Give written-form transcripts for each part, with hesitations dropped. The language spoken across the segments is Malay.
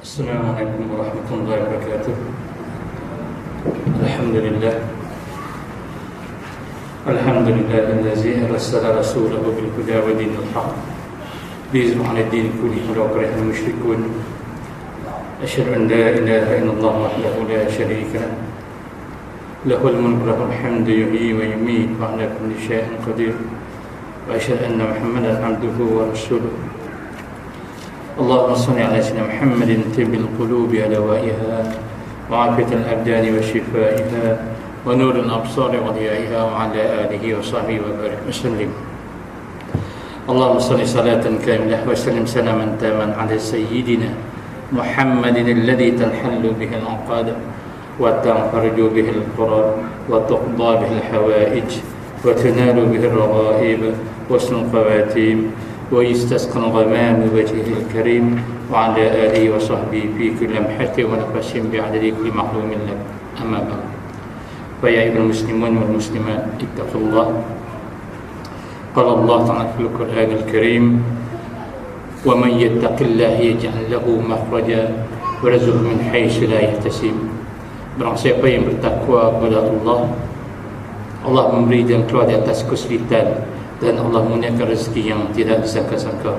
Assalamualaikum warahmatullahi wabarakatuh. Alhamdulillah. Alhamdulillahillazi arsala rasulahu bil huda wa dinil haqq liyuzhirahu 'ala ad-din kullihi walau karihal musyrikun. Asyhadu an la ilaha illallah wahdahu la syarika lahu. Lahul mulku wa lahul hamdu yuhyi wa yumiitu wa 'ala kulli syai'in qadir. Wa asyhadu anna Muhammadan 'abduhu wa rasuluh. اللهم صل على سيدنا محمد طب القلوب ودوائها وعافية الأبدان وشفائها ونور الأبصار وضيائها وعلى آله وصحبه وبارك وسلم. اللهم صل صلاة كاملة وسلم سلاما تاما على سيدنا محمد الذي تنحل به العقاد وتنفرج به الكرب وتقضى به الحوائج وتنال به الرغائب وحسن الخواتيم ويستسقى الغمام بوجهه الكريم وعلى آله وصحبه في كل لمحة ونفس بعدد كل معلوم لك. أما بعد فيا أيها المسلمون والمسلمات اتقوا الله. قال الله تعالى في القرآن الكريم ومن يتق الله يجعل له مخرجا ويرزقه من حيث لا يحتسب. Barang siapa yang bertakwa kepada Allah, Allah memberi jalan keluar di atas kesulitan dan Allah mengurniakan rezeki yang tidak disangka-sangka.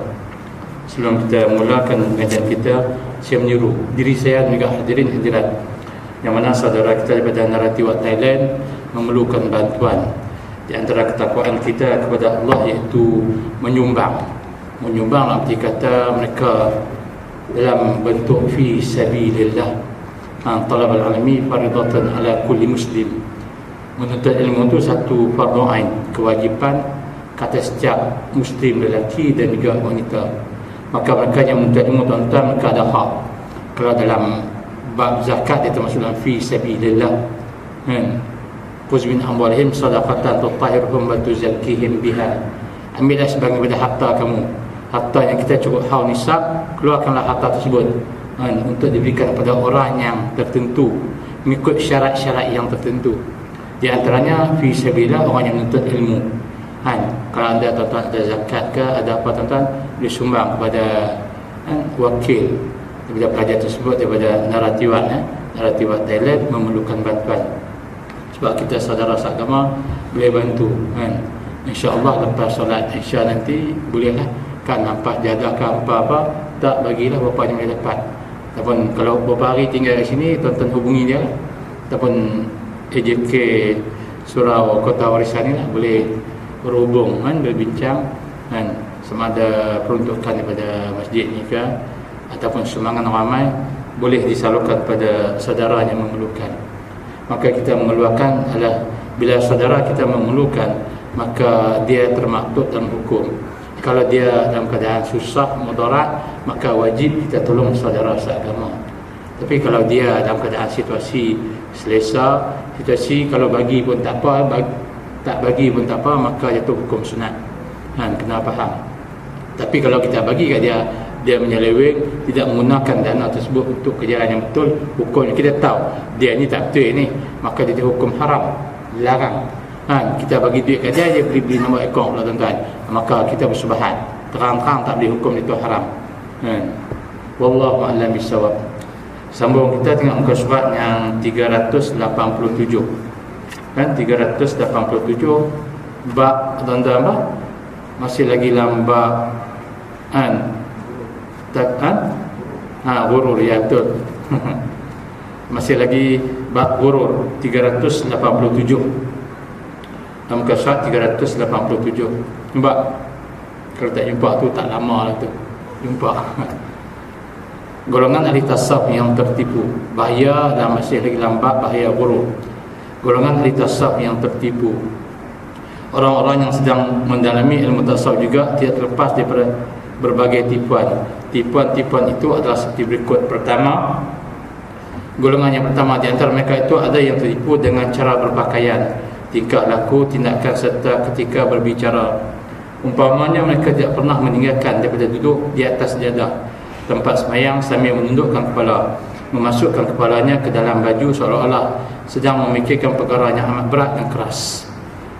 Sebelum kita mulakan pengajian kita, saya menyeru diri saya dan juga hadirin hadirat yang mana saudara kita daripada Naratiwat Thailand memerlukan bantuan. Di antara ketakwaan kita kepada Allah iaitu menyumbang arti kata mereka dalam bentuk fi sabilillah. Talab al-ilmi faridatan ala kulli muslim. Menuntut ilmu itu satu fardu ain, kewajipan kata setiap muslim lelaki dan juga wanita. Maka mereka yang menuntut ilmu tuan-tuan, mereka ada hak. Kalau dalam bab zakat dia termasuk dalam fi sabilillah. Khudh min amwalihim shadaqatan tutahhiruhum wa tuzakkihim biha. Ambillah sebagian daripada harta kamu, harta yang kita cukup haul nisab, keluarkanlah harta tersebut untuk diberikan kepada orang yang tertentu mengikut syarat-syarat yang tertentu. Di antaranya fi sabilillah, orang yang menuntut ilmu. Kalau anda tuan-tuan ada zakat ke, ada apa tuan-tuan, boleh sumbang kepada wakil daripada pelajar tersebut daripada Naratiwat Thailand memerlukan bantuan. Sebab kita saudara seagama boleh bantu. InsyaAllah lepas solat Isya nanti bolehlah kan nampak jadah ke apa-apa, tak bagilah berapa yang boleh dapat. Ataupun kalau beberapa hari tinggal di sini, tuan-tuan hubungi dia ataupun AJK Surau Kota Warisan ni lah, boleh berhubung berbincang sama ada peruntukan daripada masjid ni ke ataupun sumbangan ramai boleh disalurkan kepada saudara yang memerlukan. Maka kita mengeluarkan adalah bila saudara kita memerlukan, maka dia termaktub dalam hukum. Kalau dia dalam keadaan susah, mudarat, maka wajib kita tolong saudara seagama. Tapi kalau dia dalam keadaan situasi selesa, situasi kalau bagi pun tak apa, tak bagi pun tak apa, maka jatuh hukum sunat. Kena faham. Tapi kalau kita bagi kat dia menyeleweng, tidak menggunakan dana tersebut untuk kejayaan yang betul, hukumnya kita tahu dia ni tak betul ni, maka dia hukum haram, dilarang. Kita bagi duit kat dia beli nombor akaun pula tuan-tuan, maka kita bersubahat, terang-terang tak boleh hukum itu haram. Wallahu a'lam bissawab. Sambung kita tengok muka surat yang 387. 387 bab tuan-tuan apa? Masih lagi dalam bab ghurur, ya betul. Masih lagi bab ghurur 387. Dalam muka surat 387. Nampak? Kalau tak jumpa tu tak lama lah tu jumpa. Golongan ahli tasawuf yang tertipu, bahaya, dan masih lagi dalam bab bahaya ghurur. Golongan ahli tasawuf yang tertipu. Orang-orang yang sedang mendalami ilmu tasawuf juga tidak terlepas daripada berbagai tipuan. Tipuan-tipuan itu adalah seperti berikut. Pertama, golongan yang pertama di antara mereka itu ada yang tertipu dengan cara berpakaian, tingkah laku, tindakan serta ketika berbicara. Umpamanya mereka tidak pernah meninggalkan daripada duduk di atas sejadah tempat sembahyang sambil menundukkan kepala, memasukkan kepalanya ke dalam baju seolah-olah sedang memikirkan perkara yang amat berat dan keras.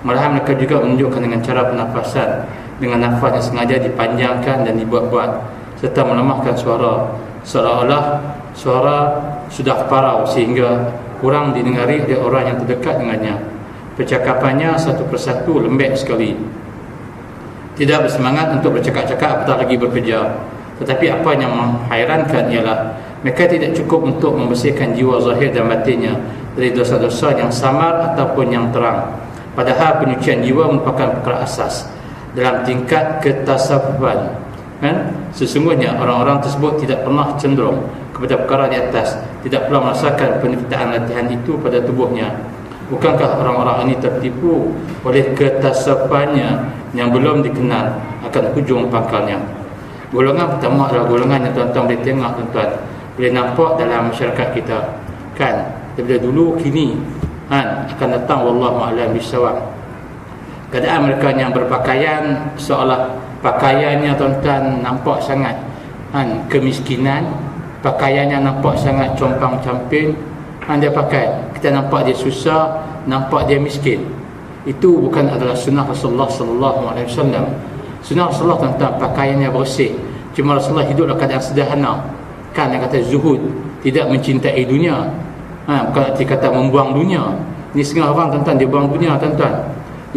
Malahan mereka juga menunjukkan dengan cara pernafasan, dengan nafas yang sengaja dipanjangkan dan dibuat-buat, serta melemahkan suara seolah-olah suara sudah parau sehingga kurang didengari oleh orang yang terdekat dengannya. Percakapannya satu persatu lembek sekali, tidak bersemangat untuk bercakap-cakap apatah lagi bekerja. Tetapi apa yang menghairankan ialah mereka tidak cukup untuk membersihkan jiwa zahir dan batinnya dari dosa-dosa yang samar ataupun yang terang. Padahal penyucian jiwa merupakan perkara asas dalam tingkat ketasawufan. Sesungguhnya orang-orang tersebut tidak pernah cenderung kepada perkara di atas, tidak pernah merasakan penyertaan latihan itu pada tubuhnya. Bukankah orang-orang ini tertipu oleh ketasawufannya yang belum dikenal akan hujung pangkalnya? Golongan pertama adalah golongan yang tuan-tuan boleh tengok, tuan-tuan boleh nampak dalam masyarakat kita, kan, daripada dulu kini akan datang wallahu a'lam bissawab. Keadaan mereka yang berpakaian seolah pakaiannya tuan-tuan nampak sangat kemiskinan, pakaiannya nampak sangat compang-camping. Dia pakai, kita nampak dia susah, nampak dia miskin. Itu bukan adalah sunnah Rasulullah sallallahu alaihi wasallam. Sunnah Rasulullah tuan-tuan pakaiannya bersih. Cuma Rasulullah hidup dalam keadaan sederhana, kan, yang kata zuhud, tidak mencintai dunia. Bukan arti kata membuang dunia. Ni setengah orang tuan-tuan dia buang dunia tuan-tuan.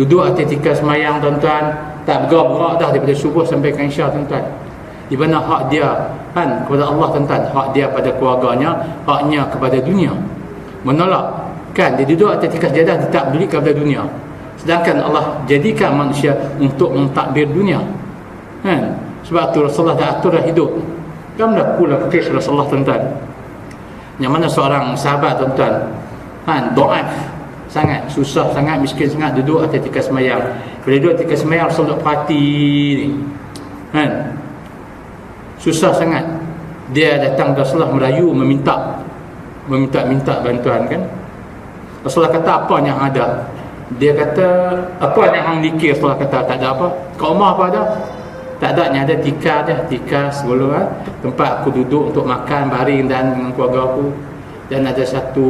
Duduk atas tikar semayang tuan-tuan, tak bergerak dah daripada subuh sampai ke isya tuan-tuan. Di mana hak dia kepada Allah tuan-tuan, hak dia pada keluarganya, haknya kepada dunia. Menolak, kan, dia duduk atas tikar sejadah, dia tak peduli kepada dunia. Sedangkan Allah jadikan manusia untuk mentadbir dunia, kan. Sebab tu Rasulullah dah atur dah hidup. Kan dah pula kisah Rasulullah tuan-tuan, yang mana seorang sahabat tuan-tuan do'af sangat, susah sangat, miskin sangat, duduk atas tikar semayang. Bila duduk atas tikar semayang, Rasulullah perhati ni, susah sangat. Dia datang ke Rasulullah merayu, meminta bantuan, kan. Rasulullah kata, apa yang ada? Dia kata, apa yang hang likir? Rasulullah kata, tak ada apa. Kat rumah apa ada? Tak ada, yang ada tikar je, tikar sebelum tempat aku duduk untuk makan, baring dan dengan keluarga aku. Dan ada satu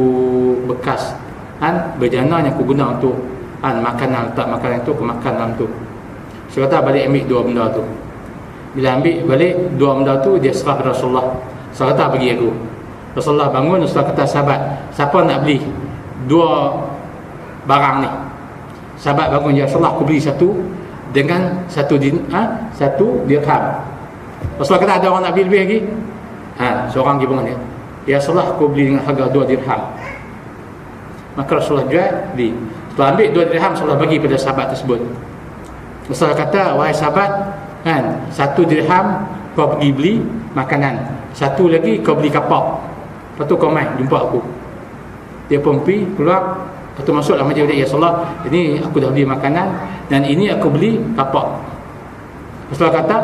bekas bejana yang aku guna untuk makanan, letak makanan itu aku makan dalam tu. Saya kata balik ambil dua benda tu. Bila ambil balik dua benda tu, dia serah kepada Rasulullah. Saya kata bagi aku. Rasulullah bangun, Rasulullah kata, sahabat, siapa nak beli dua barang ni? Sahabat bangun, ya Rasulullah, aku beli satu dengan satu dirham. Rasulullah kata, ada orang nak beli lebih lagi? Seorang pergi bangun, ya Rasulullah, aku beli dengan harga 2 dirham. Maka Rasulullah jual, beli. Setelah ambil 2 dirham, Rasulullah bagi pada sahabat tersebut. Rasulullah kata, wahai sahabat, 1 dirham kau pergi beli makanan, 1 lagi kau beli kapak. Lepas tu kau main jumpa aku. Dia pun pergi keluar, lepas tu masuk dalam majlis dia, ya Rasulullah, ini aku dah beli makanan dan ini aku beli kapak. Rasulullah kata,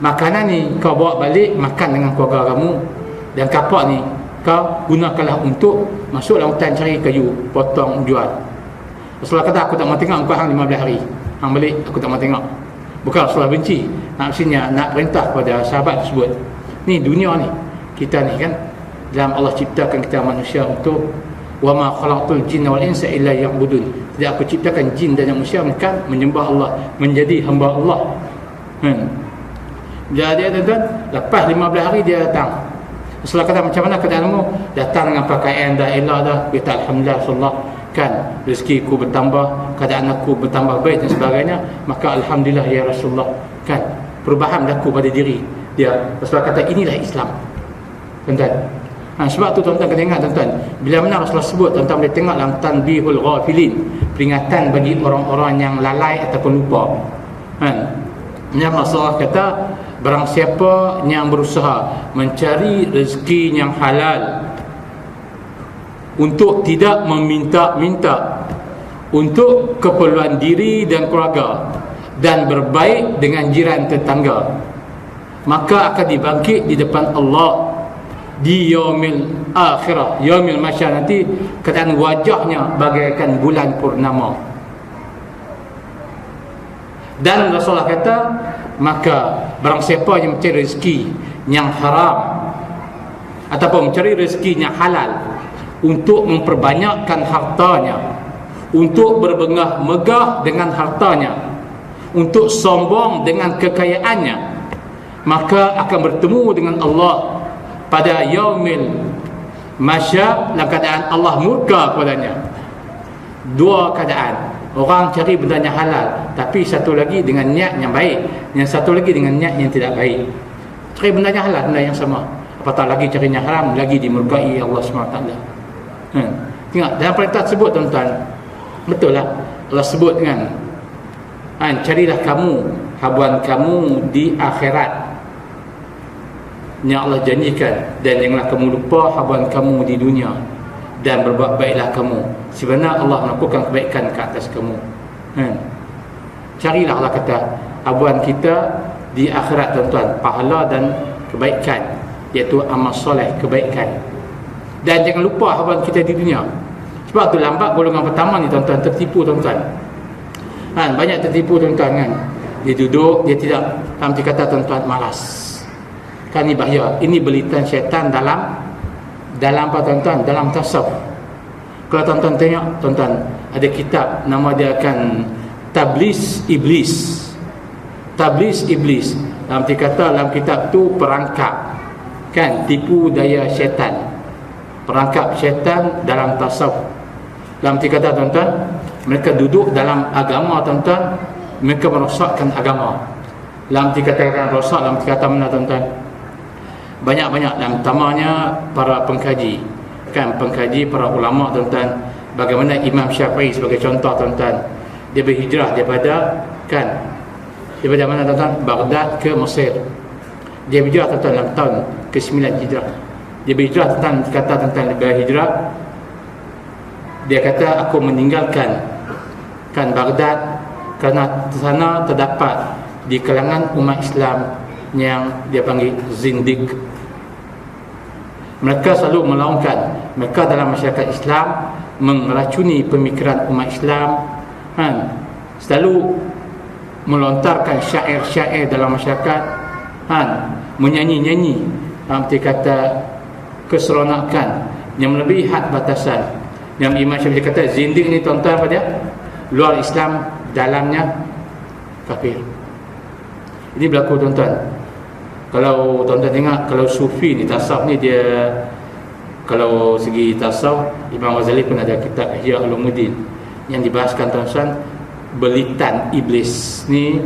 makanan ni kau bawa balik makan dengan keluarga kamu, dan kapak ni kau gunakanlah untuk masuk dalam hutan cari kayu, potong, jual. Rasulullah kata, aku tak mau tengok kau hang 15 hari, hang balik, aku tak mau tengok. Bukan Rasulullah benci, maksudnya nak perintah kepada sahabat tersebut. Ni dunia ni, kita ni kan, dalam Allah ciptakan kita manusia untuk wa ma khalaqtul jinna wal insa illa liya'budun. Tidak aku ciptakan jin dan manusia melainkan menyembah Allah, menjadi hamba Allah. Jadi tuan-tuan, lepas 15 hari dia datang. Rasulullah kata, macam mana keadaanmu? Datang dengan pakaian dah elok dah. Dia kata, alhamdulillah Rasulullah, kan, rezekiku bertambah, keadaan aku bertambah baik dan sebagainya. Maka alhamdulillah ya Rasulullah, kan, perubahan berlaku pada diri dia. Rasulullah kata, inilah Islam, tuan-tuan. Sebab tu tuan-tuan kena ingat tuan-tuan, bila mana Rasulullah sebut, tuan-tuan boleh tengok dalam Tanbihul Ghafilin, peringatan bagi orang-orang yang lalai ataupun lupa. Yang Rasulullah kata, barang siapa yang berusaha mencari rezeki yang halal untuk tidak meminta-minta untuk keperluan diri dan keluarga dan berbaik dengan jiran tetangga, maka akan dibangkit di depan Allah di yaumil akhirah, yaumil mahsyar nanti, keadaan wajahnya bagaikan bulan purnama. Dan Rasulullah kata, maka barang siapa yang mencari rezeki yang haram ataupun mencari rezeki yang halal untuk memperbanyakkan hartanya, untuk berbengah megah dengan hartanya, untuk sombong dengan kekayaannya, maka akan bertemu dengan Allah pada yaumil masyar dalam keadaan Allah murka kepadanya. Dua keadaan. Orang cari benda yang halal, tapi satu lagi dengan niat yang baik, yang satu lagi dengan niat yang tidak baik. Cari benda yang halal, benda yang sama. Apatah lagi cari yang haram, lagi dimurkai Allah SWT. Tengok dalam perintah tersebut tuan-tuan, betul lah Allah sebut kan, carilah kamu habuan kamu di akhirat yang Allah janjikan, dan janganlah kamu lupa habuan kamu di dunia, dan berbuat baiklah kamu sebenarnya Allah melakukan kebaikan ke atas kamu. Carilah, Allah kata, habuan kita di akhirat tuan-tuan, pahala dan kebaikan, iaitu amal soleh, kebaikan. Dan jangan lupa habuan kita di dunia. Sebab tu lambat golongan pertama ni tuan-tuan tertipu tuan-tuan. Banyak tertipu tuan-tuan kan. Dia duduk, dia tidak, nanti kata tuan-tuan malas. Kan ni bahaya. Ini belitan syaitan dalam apa tuan-tuan? Dalam tasawuf. Kalau tuan-tuan tengok, tuan-tuan, ada kitab nama dia akan Tablis Iblis. Tablis Iblis. Nanti kata dalam kitab tu perangkap, kan, tipu daya syaitan. Perangkap syaitan dalam tasawuf. Nanti kata tuan-tuan, mereka duduk dalam agama tuan-tuan, mereka merosakkan agama. Nanti katakan rosak, nanti kata mana tuan-tuan? Banyak-banyak dalam tamanya para pengkaji, kan, pengkaji para ulama tuan-tuan. Bagaimana Imam Syafi'i sebagai contoh tuan-tuan, dia berhijrah daripada, kan, daripada mana tuan-tuan? Baghdad ke Mesir. Dia berhijrah tuan-tuan dalam tahun ke-9 hijrah. Dia berhijrah tuan-tuan, kata tuan-tuan berhijrah, dia kata aku meninggalkan, kan, Baghdad kerana di sana terdapat di kalangan umat Islam yang dia panggil zindik. Mereka selalu melaungkan, mereka dalam masyarakat Islam meracuni pemikiran umat Islam, kan, selalu melontarkan syair-syair dalam masyarakat, kan, menyanyi-nyanyi, arti kata keseronakan yang melebihi had batasan. Yang Imam Syafi'i kata zindik ni tuan-tuan apa dia? Luar Islam, dalamnya kafir. Ini berlaku tuan-tuan. Kalau tuan-tuan tengok, kalau sufi ni, tasawuf ni, dia, kalau segi tasawuf, Imam Ghazali pun ada kitab Ihya Ulumuddin yang dibahaskan tuan-tuan, belitan iblis ni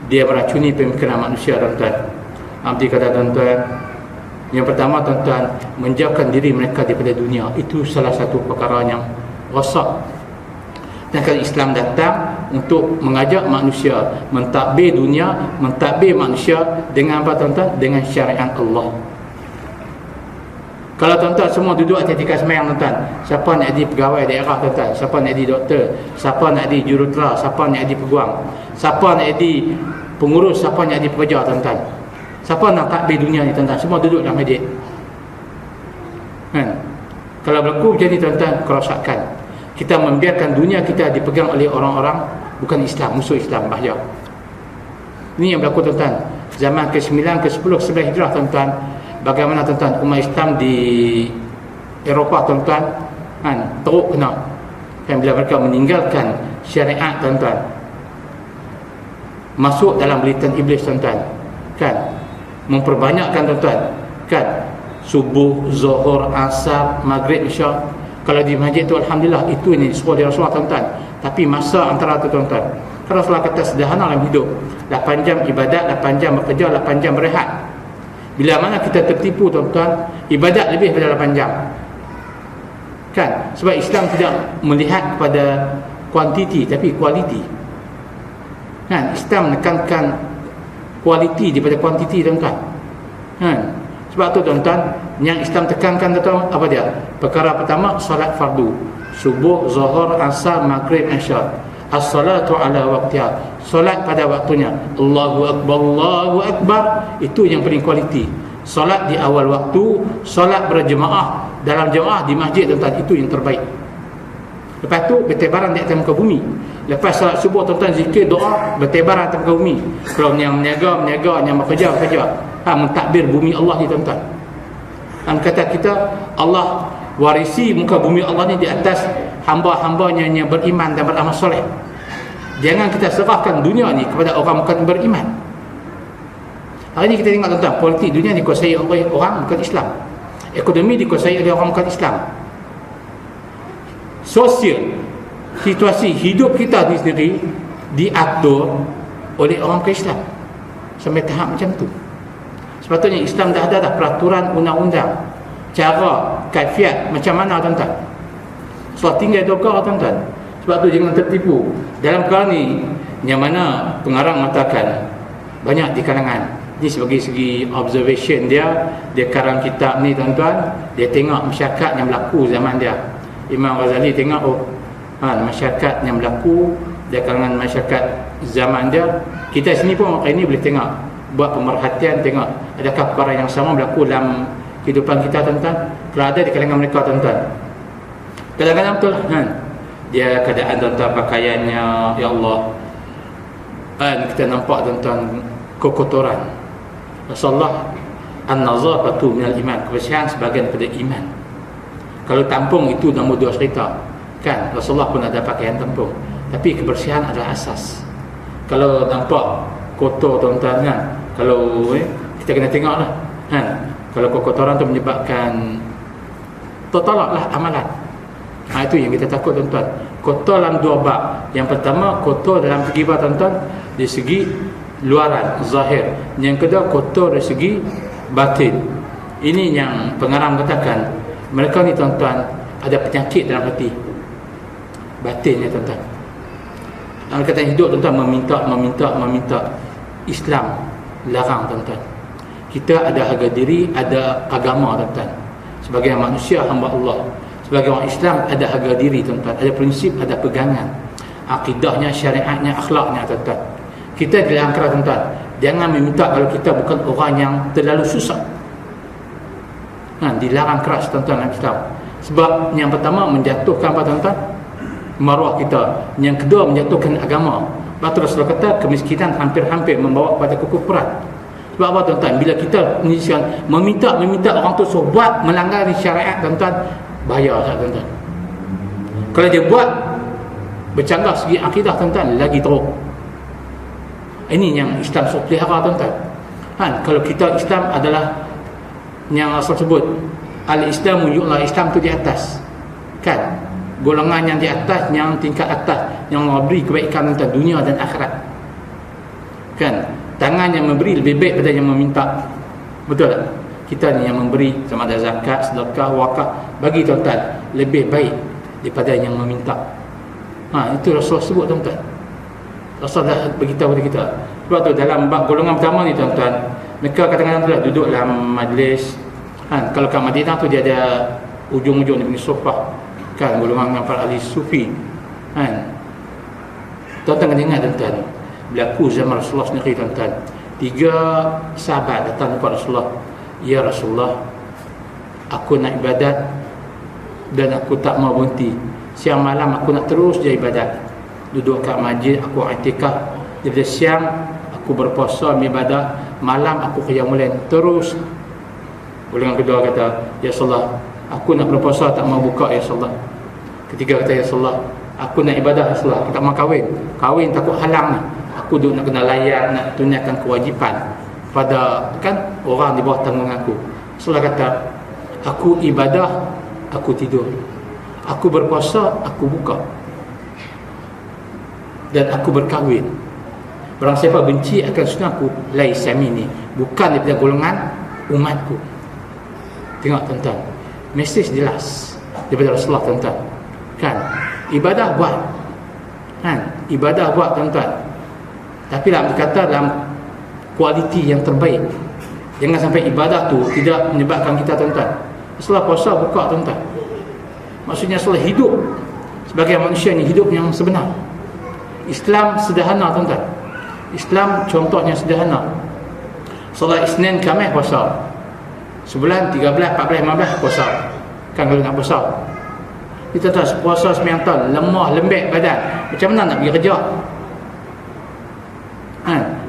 dia meracuni pemikiran manusia tuan-tuan. Abdi kata tuan-tuan, yang pertama tuan-tuan, menjauhkan diri mereka daripada dunia. Itu salah satu perkara yang rosak. Dan kalau Islam datang untuk mengajak manusia mentadbir dunia, mentadbir manusia dengan apa tuan-tuan? Dengan syariat Allah. Kalau tuan-tuan semua duduk atas tika semayang tuan-tuan, siapa nak jadi pegawai daerah tuan-tuan, siapa nak jadi doktor, siapa nak jadi jurutera, siapa nak jadi peguam, siapa nak jadi pengurus, siapa nak jadi pekerja tuan-tuan, siapa nak takbir dunia ni tuan-tuan, semua duduk dalam masjid, kan? Kalau berlaku macam ni tuan-tuan, kerosakan. Kita membiarkan dunia kita dipegang oleh orang-orang bukan Islam, musuh Islam, bahaya. Ini yang berlaku tuan-tuan. Zaman ke-9, ke-10, ke-11 hijrah tuan-tuan. Bagaimana tuan-tuan umat Islam di Eropah tuan-tuan, kan, teruk kena, kan, bila mereka meninggalkan syariat tuan-tuan, masuk dalam belitan iblis tuan-tuan, kan, memperbanyakkan tuan-tuan, kan, subuh, zuhur, asar, maghrib, isyak. Kalau di masjid tu alhamdulillah, itu ini disuruh di Rasulullah tuan-tuan. Tapi masa antara tu tuan-tuan, kalau Rasulullah kata sederhana dalam hidup, 8 jam ibadat, 8 jam bekerja, 8 jam berehat. Bila mana kita tertipu tuan-tuan, ibadat lebih daripada 8 jam, kan? Sebab Islam tidak melihat kepada kuantiti tapi kualiti, kan? Islam menekankan kualiti daripada kuantiti tuan-tuan, kan? Sebab tu tuan-tuan, yang Islam tekankan tuan-tuan apa dia? Perkara pertama, solat fardu, subuh, zuhur, asar, maghrib, isyak. As-salatu ala waqtiha, solat pada waktunya. Allahu akbar, Allahu akbar, itu yang paling kualiti. Solat di awal waktu, solat berjemaah dalam jemaah di masjid tuan-tuan, itu yang terbaik. Lepas tu bertebaran di atas muka bumi. Lepas solat subuh tuan-tuan, zikir, doa, bertebaran di atas muka bumi. Kalau yang meniaga, yang bekerja, mentadbir bumi Allah ni tuan-tuan. Kata kita, Allah warisi muka bumi Allah ni di atas hamba-hambanya yang beriman dan beramal soleh. Jangan kita serahkan dunia ni kepada orang bukan beriman. Hari ni kita tengok tuan-tuan, politik dunia dikuasai oleh orang bukan Islam. Ekonomi dikuasai oleh orang bukan Islam. Sosial, situasi hidup kita ni sendiri diatur oleh orang bukan Islam. Sampai tahap macam tu. Sepatutnya Islam dah ada dah peraturan undang-undang, cara, kaifiat macam mana tuan-tuan. So tinggal doga tuan-tuan. Sebab tu jangan tertipu. Dalam perkara ni yang mana pengarang mengatakan banyak di kalangan ni sebagai segi observation dia karang kitab ni tuan-tuan, dia tengok masyarakat yang berlaku zaman dia. Imam Ghazali tengok masyarakat yang berlaku di kalangan masyarakat zaman dia. Kita sini pun hari ni boleh tengok, buat pemerhatian, tengok adakah perkara yang sama berlaku dalam kehidupan kita tuan-tuan. Kalau ada di kalangan mereka tuan-tuan, kadang-kadang betul kan, dia keadaan tuan-tuan, pakaiannya, ya Allah, kan kita nampak tuan-tuan kekotoran. Rasulullah an-nazafatu minal iman, kebersihan sebahagian daripada iman. Kalau tampung itu nombor 2 cerita kan, Rasulullah pun ada pakaian tampung, tapi kebersihan adalah asas. Kalau nampak kotor tuan-tuan kan, kalau kita kena tengoklah kan, kalau kekotoran tu menyebabkan tertolaklah amalan. Itu yang kita takut tuan-tuan. Kotor dalam 2 bab. Yang pertama, kotor dalam segi apa tuan-tuan? Dari segi luaran, zahir. Yang kedua, kotor dari segi batin. Ini yang pengarang katakan, mereka ni tuan-tuan ada penyakit dalam hati, batinnya tuan-tuan. Dalam kata hidup tuan-tuan, meminta. Islam larang tuan-tuan. Kita ada harga diri, ada agama tuan-tuan. Sebagai manusia hamba Allah, sebagai orang Islam ada harga diri tuan-tuan, ada prinsip, ada pegangan, akidahnya, syariatnya, akhlaknya tuan-tuan. Kita dilarang tuan-tuan, jangan meminta kalau kita bukan orang yang terlalu susah. Dilarang keras tuan-tuan dalam Islam. Sebab yang pertama menjatuhkan apa tuan-tuan? Maruah kita. Yang kedua menjatuhkan agama. Lepas tu Rasulullah kata kemiskinan hampir-hampir membawa kepada kekufuran. Sebab apa tuan-tuan? Bila kita meminta orang tu suruh buat melanggar syariat tuan-tuan, bahaya tak tuan-tuan? Kalau dia buat bercanggah segi akidah tuan-tuan, lagi teruk. Ini yang Islam suruh pelihara tuan-tuan. Kalau kita Islam adalah yang Rasul sebut, al-Islamu yu'la, Islam tu di atas kan, golongan yang di atas, yang tingkat atas, yang memberi kebaikan tuan-tuan, dunia dan akhirat kan. Tangan yang memberi lebih baik daripada yang meminta. Betul tak? Kita ni yang memberi, sama ada zakat, sedekah, wakaf, bagi tuan-tuan lebih baik daripada yang meminta. Itu Rasul sebut tuan-tuan. Rasul dah beritahu kepada kita. Sebab tu dalam bab golongan pertama ni tuan-tuan, mereka kadang-kadang tu lah duduk dalam majlis kalau kat Madinah tu dia ada ujung-ujung dia punya sofa kan, golongan para ahli sufi tuan-tuan kena ingat tuan-tuan, berlaku zaman Rasulullah sendiri tuan-tuan. 3 sahabat datang kepada Rasulullah, ya Rasulullah, aku nak ibadat dan aku tak mau berhenti. Siang malam aku nak terus je ibadat, duduk kat masjid, aku i'tikaf. Daripada siang aku berpuasa ibadah, malam aku qiyamul lail terus. Golongan kedua kata, ya Rasulullah, aku nak berpuasa tak mau buka ya Rasulullah. Ketiga kata, ya Rasulullah, aku nak ibadah ya Rasulullah, aku tak mau kahwin takut halang ni. Aku duduk nak kena layan, nak tunaikan kewajipan pada kan orang di bawah tanggungan aku. Rasulullah kata, aku ibadah, aku tidur. Aku berpuasa, aku buka. Dan aku berkahwin. Barang siapa benci akan sunnahku, laisa minni, bukan daripada golongan umatku. Tengok tuan-tuan, mesej jelas daripada Rasulullah tuan-tuan kan. Ibadah buat ibadah buat tuan-tuan, tapi dalam dikata dalam kualiti yang terbaik. Jangan sampai ibadah tu tidak menyebabkan kita tuan-tuan. Rasulullah puasa buka tuan-tuan, maksudnya Rasulullah hidup sebagai manusia ni, hidup yang sebenar. Islam sederhana tuan-tuan. Islam contohnya sederhana. Solat Isnin, Khamis puasa. Sebulan 13, 14, 15 puasa. Kan kalau nak puasa. Kita tahu puasa 9 tahun, lemah, lembek badan. Macam mana nak pergi kerja?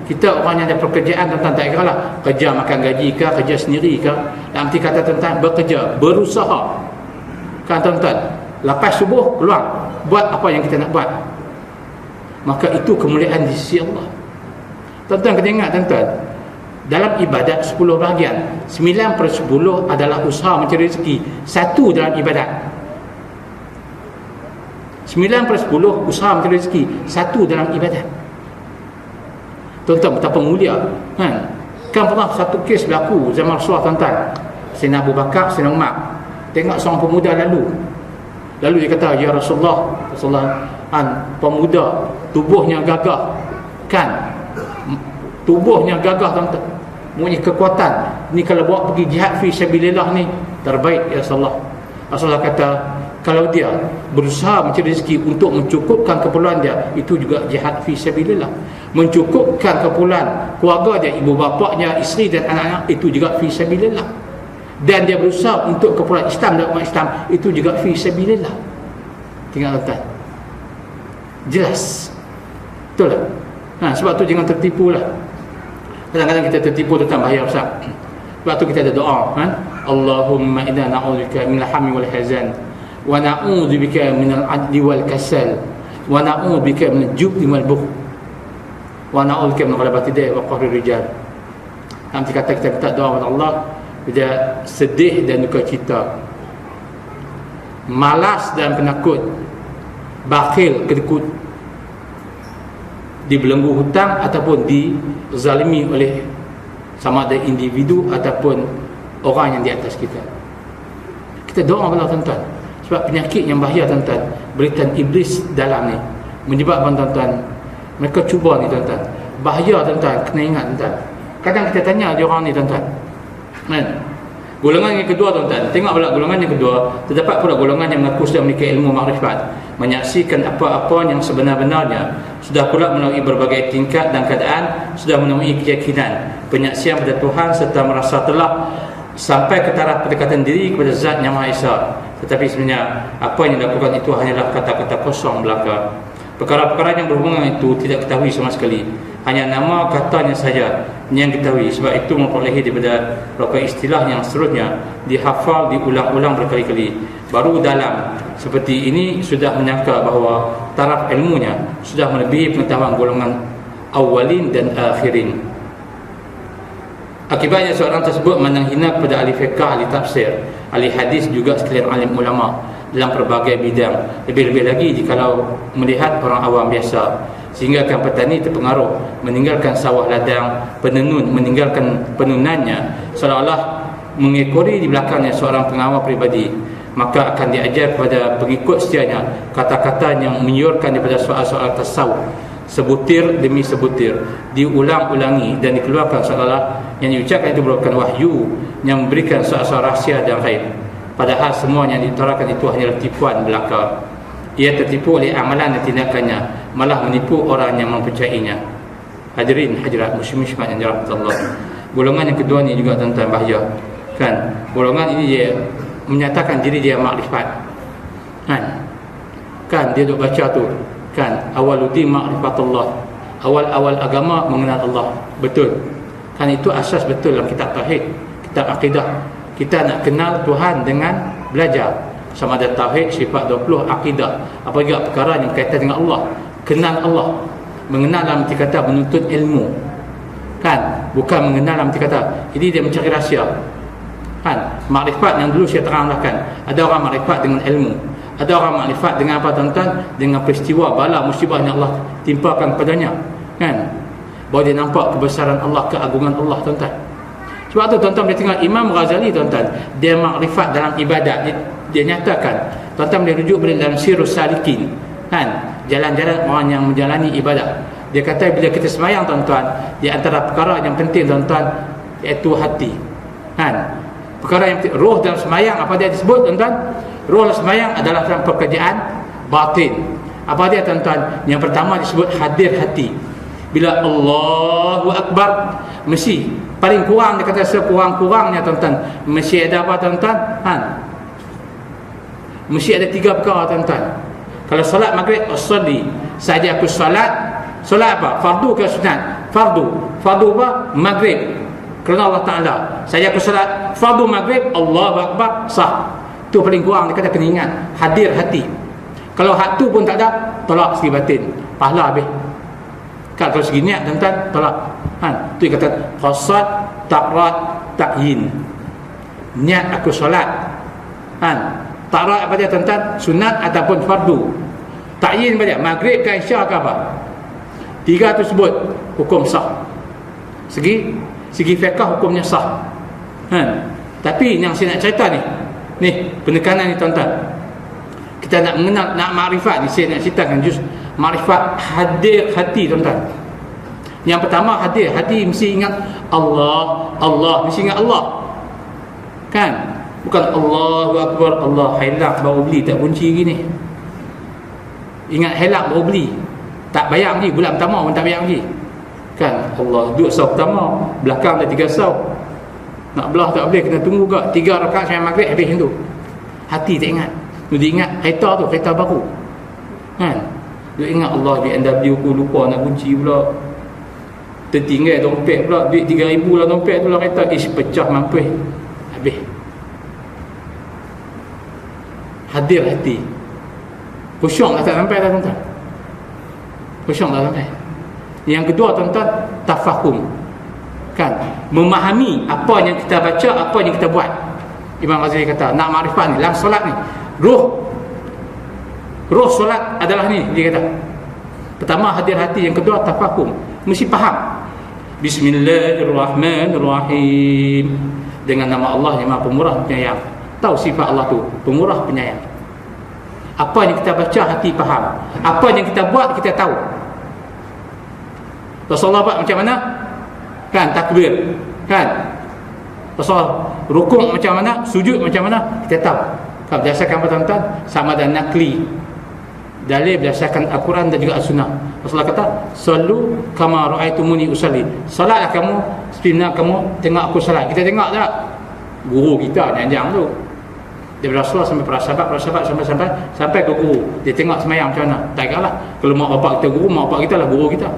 Kita orang yang ada pekerjaan tuan-tuan, tak kira lah kerja makan gaji ke, kerja sendiri ke. Dalam arti kata tuan-tuan, bekerja, berusaha. Kan tuan-tuan, lepas subuh keluar, buat apa yang kita nak buat. Maka itu kemuliaan di sisi Allah. Tuan-tuan kena ingat tuan-tuan, dalam ibadat 10 bahagian. 9/10 adalah usaha mencari rezeki. 1 dalam ibadat. 9/10 usaha mencari rezeki. 1 dalam ibadat. Tuan-tuan, betapa mulia, kan? Kan pernah satu kes berlaku zaman Rasulullah, tuan-tuan. Sayyidina Abu Bakar, Sayyidina Umar tengok seorang pemuda lalu dia kata, ya Rasulullah, pemuda tubuhnya gagah, kan, tubuhnya gagah, tuan-tuan, punya kekuatan ni, kalau bawa pergi jihad fi sabilillah ni terbaik ya Rasulullah. Rasulullah kata, kalau dia berusaha mencari rezeki untuk mencukupkan keperluan dia, itu juga jihad fi sabilillah. Mencukupkan keperluan keluarga dia, ibu bapaknya, isteri dan anak-anak, itu juga fi sabilillah. Dan dia berusaha untuk keperluan Islam dan umat Islam, itu juga fi sabilillah. Tengok tuan, jelas, betul tak? Sebab tu jangan tertipu lah. Kadang-kadang kita tertipu tentang bahaya besar. Sebab tu kita ada doa, Allahumma inna na'udzubika minal hammi wal hazan, wa na'udzubika minal adli wal kasal, wa na'udzubika minal jubni wal bukhl, wa na'udzubika min ghalabati da'i wa qahri rijal. Nanti kata kita minta doa kepada Allah bila sedih dan duka cita, malas dan penakut, bakhil, kedekut, dibelenggu hutang ataupun dizalimi oleh sama ada individu ataupun orang yang di atas kita. Kita doa kepada Allah, tuan-tuan. Sebab penyakit yang bahaya, tuan-tuan, beritan iblis dalam ni menyebabkan, tuan-tuan, mereka cuba ni, tuan-tuan. Bahaya, tuan-tuan, kena ingat, tuan-tuan. Kadang kita tanya dia orang ni, tuan-tuan, kan? Golongan yang kedua, tuan-tuan, tengok pula golongan yang kedua, terdapat pula golongan yang mengaku sudah memiliki ilmu makrifat, menyaksikan apa-apa yang sebenar-benarnya, sudah pula melalui berbagai tingkat dan keadaan, sudah menemui keyakinan, penyaksian pada Tuhan, serta merasa telah sampai ke taraf pendekatan diri kepada Zat yang Maha Esa. Tetapi sebenarnya apa yang dilakukan itu hanyalah kata-kata kosong belaka. Perkara-perkara yang berhubungan itu tidak ketahui sama sekali, hanya nama katanya saja yang ketahui. Sebab itu memperolehi daripada beberapa istilah yang seterusnya dihafal, diulang-ulang berkali-kali. Baru dalam seperti ini sudah menyangka bahawa taraf ilmunya sudah melebihi pengetahuan golongan awalin dan akhirin. Akibatnya seorang tersebut memandang hina kepada ahli fiqh, ahli tafsir, ahli hadis, juga sekalian alim ulama dalam pelbagai bidang. Lebih-lebih lagi jikalau melihat orang awam biasa, sehingga akan petani terpengaruh, meninggalkan sawah ladang, penenun meninggalkan penenunannya, seolah-olah mengekori di belakangnya seorang pengawal pribadi. Maka akan diajar kepada pengikut setianya kata-kata yang menyiurkan daripada soal-soal tasawuf, sebutir demi sebutir, diulang-ulangi dan dikeluarkan seolah-olah yang diucapkan itu merupakan wahyu yang memberikan soal-soal rahsia dan ghaib. Padahal semua yang diutarakan itu hanyalah tipuan belaka. Ia tertipu oleh amalan dan tindakannya, malah menipu orang yang mempercayainya. Hadirin hadirat muslim-muslimat yang dirahmati Allah, golongan yang kedua ni juga tentang bahaya, kan? Golongan ini dia menyatakan diri dia makrifat, kan dia duk baca tu, kan, awaludin ma'rifatullah, awal-awal agama mengenal Allah. Betul, kan, itu asas betul dalam kitab tauhid, kitab akidah. Kita nak kenal Tuhan dengan belajar, sama ada tauhid, sifat 20, akidah, apa juga perkara yang berkaitan dengan Allah. Kenal Allah, mengenal dalam arti kata menuntut ilmu, kan, bukan mengenal dalam arti kata ini dia mencari rahsia, kan. Makrifat yang dulu saya terangkan, ada orang makrifat dengan ilmu, ada orang makrifat dengan apa, tuan-tuan? Dengan peristiwa bala musibah yang Allah timpakan kepadanya, kan, bahawa dia nampak kebesaran Allah, keagungan Allah, tuan-tuan. Sebab tu, tuan-tuan, boleh tengok Imam Ghazali, tuan-tuan, dia makrifat dalam ibadat, dia nyatakan, tuan-tuan boleh rujuk boleh dalam Sirrus Salikin, kan, jalan-jalan orang yang menjalani ibadat. Dia kata bila kita sembahyang, tuan-tuan, di antara perkara yang penting, tuan-tuan, iaitu hati, kan. Perkara yang penting, roh dalam sembahyang, apa dia disebut, tuan-tuan? Roh dalam sembahyang adalah dalam pekerjaan batin. Apa dia, tuan-tuan? Yang pertama disebut hadir hati. Bila Allahu Akbar, mesti paling kurang, dia kata sekurang-kurangnya, tuan-tuan, mesti ada apa, tuan-tuan? Mesti ada 3 perkara, tuan-tuan. Kalau solat maghrib, usolli, saja aku solat. Solat apa? Fardu ke sunat? Fardu. Fardu apa? Maghrib, kerana Allah Ta'ala. Saja aku solat fardu maghrib, Allahu Akbar, sah. Itu paling kurang, dia kata kena ingat, hadir hati. Kalau hak tu pun tak ada, tolak segi batin, pahala habis. Kalau segi niat, tuan-tuan, tolak, Tu kata qasad, ta'rad, ta'yin. Niat aku solat. Ta'rad apa dia tuan-tuan? Sunat ataupun fardu. Ta'yin apa dia? Maghrib ke Isyak ke apa? 3 tu sebut hukum sah. Segi fiqh hukumnya sah. Tapi yang saya nak cerita ni penekanan ni tuan-tuan. Kita nak mengenal, nak makrifat ni, saya nak ceritakan juz makrifat hadir hati tuan-tuan. Yang pertama hati mesti ingat Allah, mesti ingat Allah. Kan? Bukan Allahu Akbar, Allah hilak baru beli, tak kunci gini. Ingat hilak baru beli, tak bayar lagi, bulan pertama pun tak bayar lagi. Kan? Allah duduk saw pertama, belakang dah 3 saw. Nak belah tak boleh, kena tunggu juga 3 rakaat sampai maghrib habis tu. Hati tak ingat. Dia ingat kereta baru. Kan? Dia ingat Allah di NW aku lupa nak kunci pula. Tertinggal dompet pula, duit 3,000 lah dompet tu lah, kereta pecah mampus. Habis. Hadir hati. Khusyuk tak sampai dah tuan-tuan. Khusyuk tak sampai. Yang kedua tuan-tuan, tafahum. Kan? Memahami apa yang kita baca, apa yang kita buat. Imam Ghazali kata, nak makrifat ni, dalam solat ni, roh solat adalah ni, dia kata. Pertama hadir hati, yang kedua tafahum. Mesti faham. Bismillahirrahmanirrahim. Dengan nama Allah yang Maha Pemurah Penyayang. Tahu sifat Allah tu, Pemurah Penyayang. Apa yang kita baca hati faham, apa yang kita buat kita tahu. Rasulullah buat macam mana? Kan, takbir. Kan? Rasulullah rukuk macam mana, sujud macam mana, kita tahu. Kalau berdasarkan apa tuan-tuan? Sama ada nakli, dalil berdasarkan Al-Quran dan juga As-Sunnah. Rasulullah kata, "Sallu kama ra'aitumuni usalli." Salatlah kamu seperti mana kamu tengok aku salat. Kita tengok tak? Guru kita janjang tu. Daripada Rasulullah sampai para sahabat sampai ke guru. Dia tengok semayang macam mana. Tak kira lah. Kalau mak bapak kita guru, mak bapak kita lah guru kita.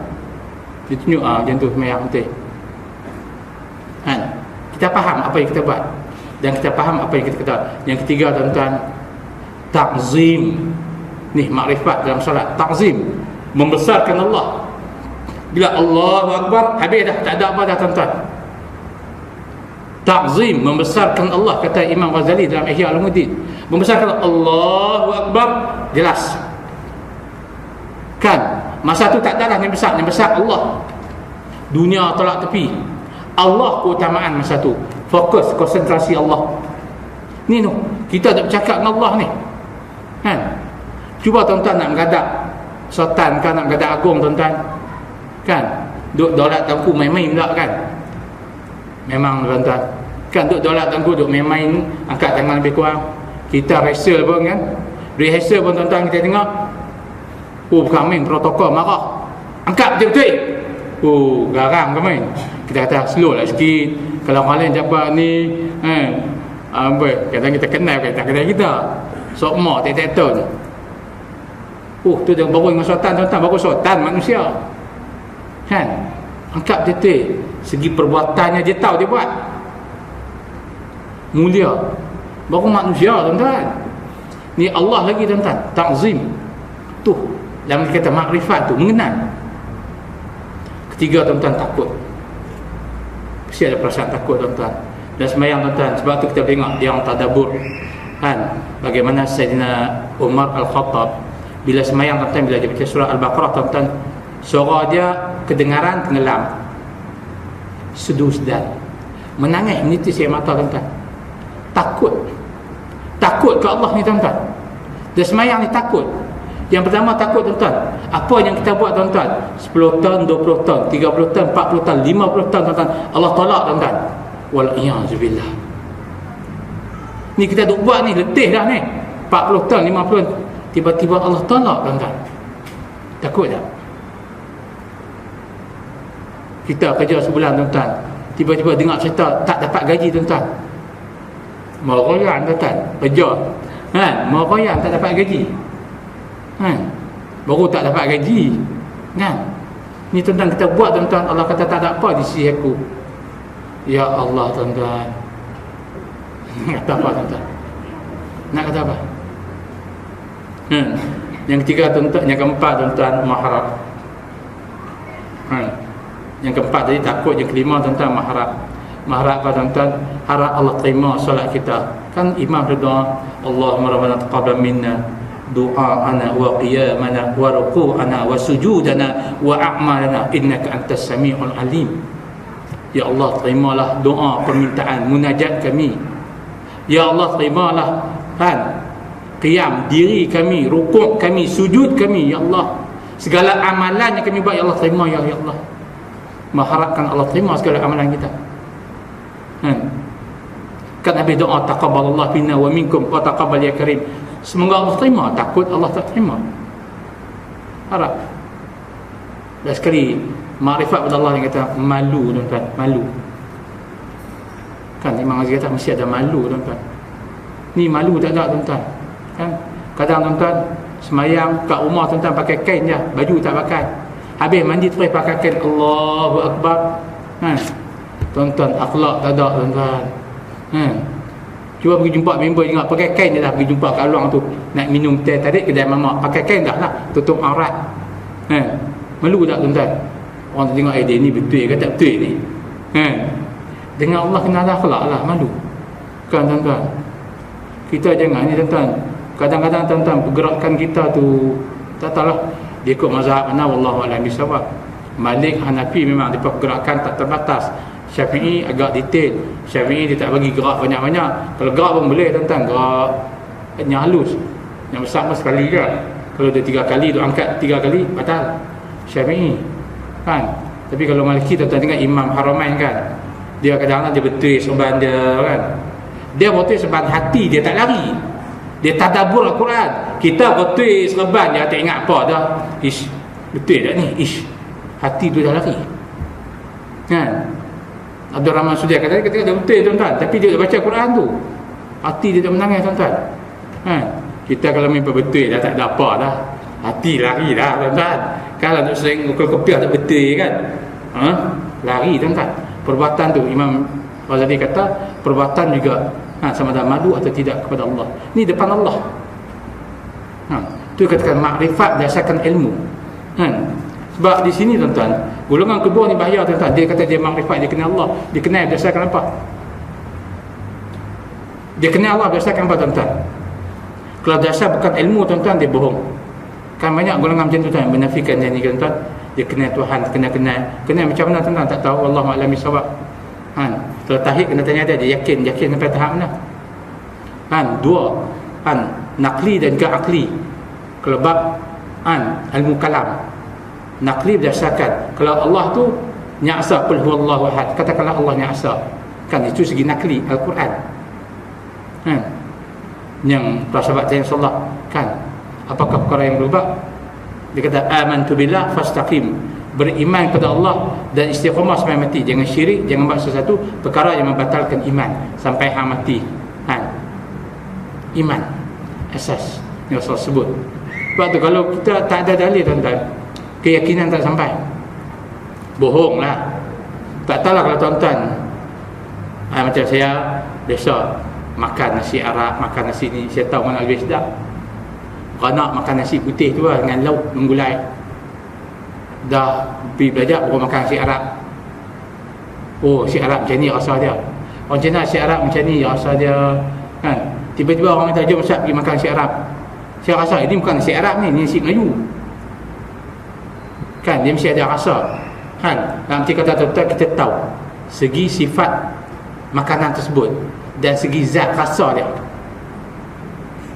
Dia tunjuk macam tu semayang betul. Kan? Kita faham apa yang kita buat, dan kita faham apa yang kita kata. Yang ketiga tuan-tuan, ta'zim. Ni makrifat dalam solat. Ta'zim, membesarkan Allah. Bila Allahu Akbar, habis dah, tak ada apa dah tuan-tuan. Ta'zim, membesarkan Allah, kata Imam Ghazali dalam Ihya Ulumuddin. Membesarkan Allahu Akbar, jelas. Kan? Masa tu tak adalah yang besar Allah. Dunia tolak tepi. Allah keutamaan masa tu. Fokus, konsentrasi Allah. Ni tu, kita tak bercakap dengan Allah ni. Kan? Cuba tuan-tuan nak mengadak sultan kan, nak mengadak agung tuan-tuan. Kan? Duk dolat tangku main-main pula kan? Memang tuan-tuan. Kan duk dolat tangku, duk main-main, angkat tangan lebih kurang. Kita rehearsal pun kan? Rehearsal pun tuan-tuan kita tengok. Bukan main protokol, marah. Angkat betul-betul. Garam ke main. Kita kata slow lah sikit. Kalau orang lain jabat ni kadang kita kenal, kita kenal kita. Sok mak tak ton. Tu dia baru dengan sultan tuan-tuan, baru sultan manusia. Kan? Angkat betul-betul. Segi perbuatannya dia tahu dia buat. Mulia. Baru manusia tuan-tuan. Ni Allah lagi tuan-tuan. Ta'zim. Tu dalam kata makrifat tu, mengenal. Ketiga tuan-tuan, takut. Mesti ada perasaan takut tuan-tuan. Dan sembahyang tuan-tuan, sebab tu kita tengok dia orang tadabbur. Kan? Bagaimana Sayyidina Umar Al-Khattab bila sembahyang tuan-tuan, bila dia baca surah Al-Baqarah tuan-tuan, suara dia kedengaran tenggelam. Sedu sedar. Menangis menitis air mata tuan-tuan. Takut. Takut ke Allah ni tuan-tuan. Dia sembahyang ni takut. Yang pertama takut tuan-tuan. Apa yang kita buat tuan-tuan? 10 ton, 20 ton, 30 ton, 40 ton, 50 ton tuan-tuan, Allah tolak tuan-tuan. Wal-iyadzubillah. Ni kita duk buat ni, letih dah ni. 40 ton, 50 ton. Tiba-tiba Allah tolak tuan-tuan. Takut tak? Kita kerja sebulan tuan-tuan, tiba-tiba dengar cerita tak dapat gaji tuan-tuan. Meroyan tuan-tuan, kerja. Kan? Meroyan tak dapat gaji. Kan? Baru tak dapat gaji. Kan? Ni tuan-tuan kita buat tuan-tuan, Allah kata tak ada apa di sisi aku. Ya Allah tuan-tuan. Nak kata apa tuan-tuan? Nak kata apa? Yang ketiga tuan-tuan, yang keempat tuan-tuan, mahram. Yang keempat tadi takut. Yang kelima tuan-tuan mengharap. Mengharap apa tuan-tuan? Harap Allah terima solat kita. Kan imam berdoa, Allahumma rabbana taqabbal minna du'a'ana wa qiyamana wa ruku'ana wa sujudana wa a'malana innaka antas sami'ul alim. Ya Allah, terimalah doa, permintaan, munajat kami. Ya Allah, terimalah qiyam diri kami, rukuk kami, sujud kami. Ya Allah, segala amalan yang kami buat, ya Allah terima. Ya Allah, mengharapkan Allah terima segala amalan kita. Kan Nabi doa, taqabbalallah minna wa minkum wa taqabbal ya karim. Semoga Allah terima. Takut Allah tak terima, harap. Dan sekali makrifat pada Allah yang kata malu tuan-tuan, malu. Kan Imam Ghazali kata mesti ada malu tuan-tuan. Ni malu tak ada tuan-tuan. Kan kadang tuan-tuan semayang kat rumah tuan-tuan pakai kain je, baju tak pakai. Habis mandi terus pakai kain, Allahu Akbar. Tuan-tuan, akhlak tak ada tuan-tuan. Cuba pergi jumpa member ingat pakai kain je dah, pergi jumpa kat luang tu nak minum teh tarik kedai mamak, pakai kain dah lah, tutup aurat. Malu tak tuan-tuan? Orang tengok dia ni betul ke tak betul ni. Dengan Allah kena ada akhlak lah, malu. Kan tuan-tuan, kita jangan ni tuan-tuan. Kadang-kadang tuan-tuan pergerakan kita tu tak tahulah dia ikut mazhab mana, wallahu a'lam bissawab. Malik, Hanafi memang dia pergerakan tak terbatas. Syafi'i agak detail. Syafi'i dia tak bagi gerak banyak-banyak. Kalau gerak pun boleh tuan-tuan, gerak yang halus. Yang besar pun sekali je. Kalau dia 3 kali, dia angkat 3 kali, batal Syafi'i. Kan? Tapi kalau Maliki tuan-tuan tengok Imam Haramain kan, dia kadang-kadang dia betul serban dia kan. Dia betul serban hati, dia tak lari. Dia tadabbur Al-Quran. Kita betul serban dia tak ingat apa dah. Ish, betul tak ni? Ish, hati tu dah lari. Kan? Abdul Rahman Sudia kata dia betul tuan-tuan, tapi dia baca Quran tu hati dia tak menangis tuan-tuan. Kita kalau memang betul dah tak ada apa dah, hati lari dah tuan-tuan. Kalau nak sering ukul kopiah tak betul kan, lari tuan-tuan. Perbuatan tu Imam Ghazali kata perbuatan juga sama ada malu atau tidak kepada Allah. Ni depan Allah. Tu katakan makrifat berdasarkan ilmu. Sebab di sini tuan-tuan, golongan kedua ni bahaya tuan-tuan. Dia kata dia makrifat, dia kenal Allah. Dia kenal berdasarkan apa? Dia kenal Allah berdasarkan apa tuan-tuan? Kalau dasar bukan ilmu tuan-tuan, dia bohong. Kan banyak golongan macam tu tuan, menafikan yang ni tuan-tuan. Dia kenal Tuhan, kenal macam mana tuan-tuan, tak tahu. Wallahu a'lam bissawab. Kalau tahid kena tanya dia yakin sampai tahap mana? Dua, nakli dan juga akli. Kalau bab ilmu kalam, nakli berdasarkan kalau Allah tu nya'asa, qul huwallahu ahad, katakanlah Allah nya'asa, kan itu segi nakli Al-Quran. Yang para sahabat tanya Rasulullah, kan apakah perkara yang berubah? Dia kata amantu billah fastaqim, beriman kepada Allah dan istiqamah sampai mati. Jangan syirik, jangan buat sesuatu perkara yang membatalkan iman sampai hang mati. Iman asas yang Rasul sebut. Sebab tu kalau kita tak ada dalil tuan-tuan, keyakinan tak sampai, bohong lah. Tak tahulah kalau tuan-tuan macam saya biasa makan nasi Arab, makan nasi ni, saya tahu mana lebih sedap. Beranak makan nasi putih tu lah dengan lauk menggulai. Dah pergi belajar baru makan nasi Arab. Oh, nasi Arab macam ni rasa dia. Orang Cina nasi Arab macam ni rasa dia. Kan? Tiba-tiba orang kata jom Ustaz pergi makan nasi Arab. Saya rasa ini bukan nasi Arab ni nasi Melayu. Kan dia mesti ada rasa. Kan dalam kata tuan-tuan kita tahu segi sifat makanan tersebut dan segi zat rasa dia.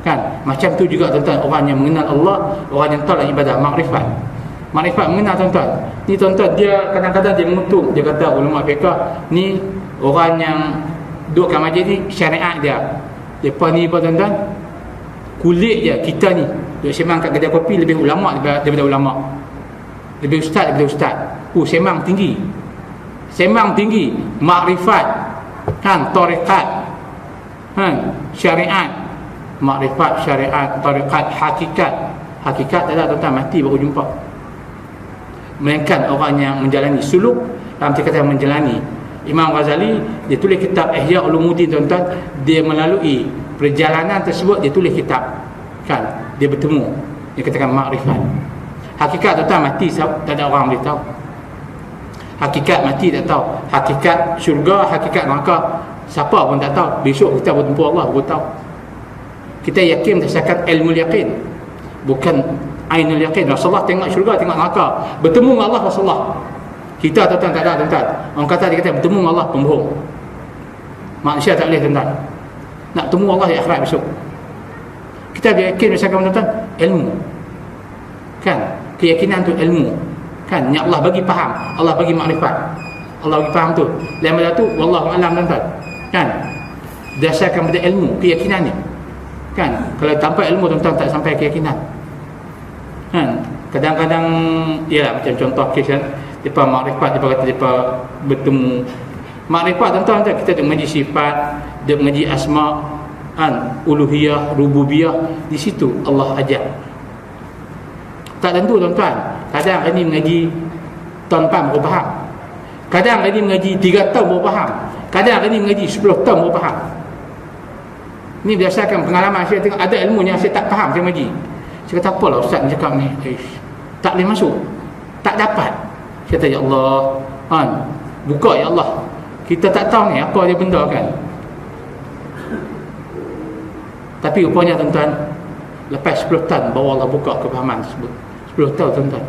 Kan macam tu juga tuan-tuan, orang yang mengenal Allah, orang yang tahu ibadah, makrifat mengenal tuan-tuan. Ni tuan-tuan dia kadang-kadang dia mengutuk, dia kata ulama fiqh ni orang yang duduk kat majlis ni syariat dia. Depa ni apa tuan-tuan? Kulit je kita ni duduk sembang kat kedai kopi lebih ulama daripada ulama. Lebih ustaz daripada ustaz. Sembang tinggi, makrifat, kan, tarekat, syariat, makrifat, syariat, tarekat, hakikat tak ada tuan-tuan, mati baru jumpa. Melainkan orang yang menjalani suluk, dalam kata menjalani. Imam Ghazali dia tulis kitab Ihya Ulumuddin tuan-tuan, dia melalui perjalanan tersebut dia tulis kitab. Kan, dia bertemu, dia katakan makrifat. Hakikat tuan-tuan mati tak ada orang boleh tahu. Hakikat mati tak tahu, hakikat syurga, hakikat neraka siapa pun tak tahu. Besok kita bertemu Allah baru tahu. Kita yakin berdasarkan ilmu yaqin, bukan ainul yaqin. Rasulullah tengok syurga, tengok neraka, bertemu dengan Allah Rasulullah. Kita tuan-tuan tak ada, tuan-tuan. Orang kata dia kata bertemu dengan Allah, pembohong. Manusia tak boleh, tuan-tuan. Nak temu Allah di akhirat besok. Kita yakin berdasarkan, tuan-tuan, ilmu. Kan? Keyakinan tu ilmu. Kan? Yang Allah bagi faham, Allah bagi makrifat, Allah bagi faham tu. Lain benda tu wallahu alam, tuan-tuan. Kan? Dasarkan pada ilmu, keyakinan ni. Kan? Kalau tanpa ilmu, tuan-tuan, tak sampai keyakinan. Kan? Kadang-kadang ya macam contoh kes kan, depa makrifat, depa kata depa bertemu. Makrifat, tuan-tuan, kita duk mengaji sifat, duk mengaji asma, kan, uluhiyah, rububiyah, di situ Allah ajar. Tak tentu, tuan-tuan. Kadang ini mengaji tahun 4 baru faham. Kadang ini mengaji 3 tahun baru faham. Kadang ini mengaji 10 tahun baru faham. Ini berdasarkan pengalaman saya. Tengok ada ilmu yang saya tak faham, saya mengaji. Saya kata, apalah ustaz ni cakap ni, tak boleh masuk, tak dapat. Saya kata, ya Allah, kan, buka ya Allah. Kita tak tahu ni apa dia benda, kan. Tapi rupanya, tuan-tuan, lepas 10 tahun baru Allah buka kefahaman tersebut. 10 tahun, tuan-tuan.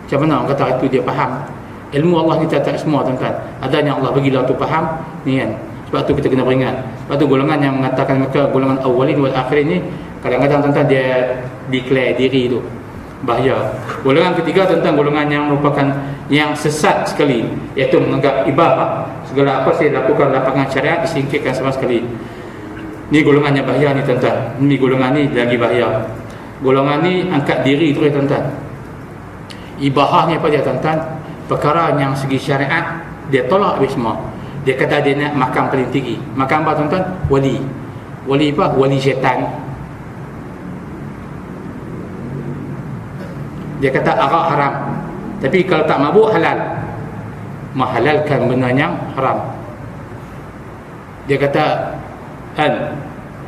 Macam mana orang kata itu dia faham? Ilmu Allah ni tak semua, tuan-tuan. Ada yang Allah bagi lah tu faham ni, kan. Sebab tu kita kena beringat. Sebab tu golongan yang mengatakan mereka golongan awalin wal akhirin ni, kadang-kadang, tuan-tuan, dia declare diri tu bahaya. Golongan ketiga, tuan-tuan, golongan yang merupakan yang sesat sekali, iaitu menganggap ibadah segala apa saya lakukan lapangan syariat disingkirkan sama sekali. Ni golongan yang bahaya ni, tuan-tuan. Ni golongan ni lagi bahaya. Golongan ni angkat diri terus, tuan-tuan. Ibadah ni apa dia, tuan-tuan? Perkara yang segi syariat dia tolak habis semua. Dia kata dia nak makam paling tinggi. Makam apa, tuan-tuan? Wali. Wali apa? Wali syaitan. Dia kata arak haram, tapi kalau tak mabuk halal. Menghalalkan benda yang haram. Dia kata kan,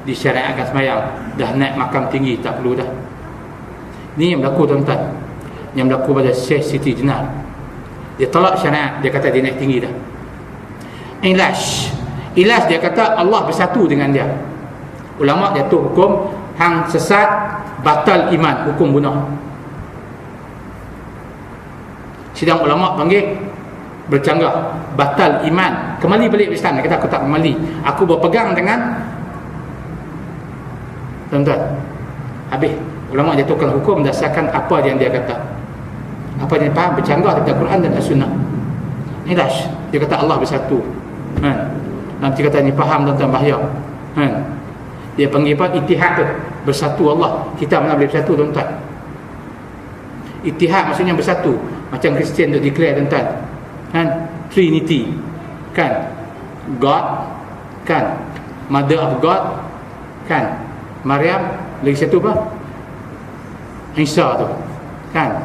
disyariatkan semayang, dah naik makam tinggi, tak perlu dah. Ni yang berlaku, tuan-tuan. Yang berlaku pada Syekh Siti Jenar. Dia tolak syariat, dia kata dia naik tinggi dah. Ilas dia kata Allah bersatu dengan dia. Ulama jatuh hukum hang sesat, batal iman, hukum bunuh. Sidang ulama panggil bercanggah, batal iman, kembali balik Islam. Dia kata aku tak kembali, aku berpegang dengan, tuan-tuan. Habis ulama jatuhkan hukum berdasarkan apa yang dia kata, apa yang dia faham, bercanggah daripada Quran dan As-Sunnah. Ilas dia kata Allah bersatu, kan. Nanti kata ni faham, tuan-tuan, bahaya, kan. Dia panggil apa? Ittihad tu, bersatu Allah. Kita mana boleh bersatu, tuan-tuan? Ittihad maksudnya bersatu. Macam Kristian tu declare, tuan-tuan, kan, Trinity, kan, God, kan, Mother of God, kan, Maryam, lagi satu apa? Isa tu, kan,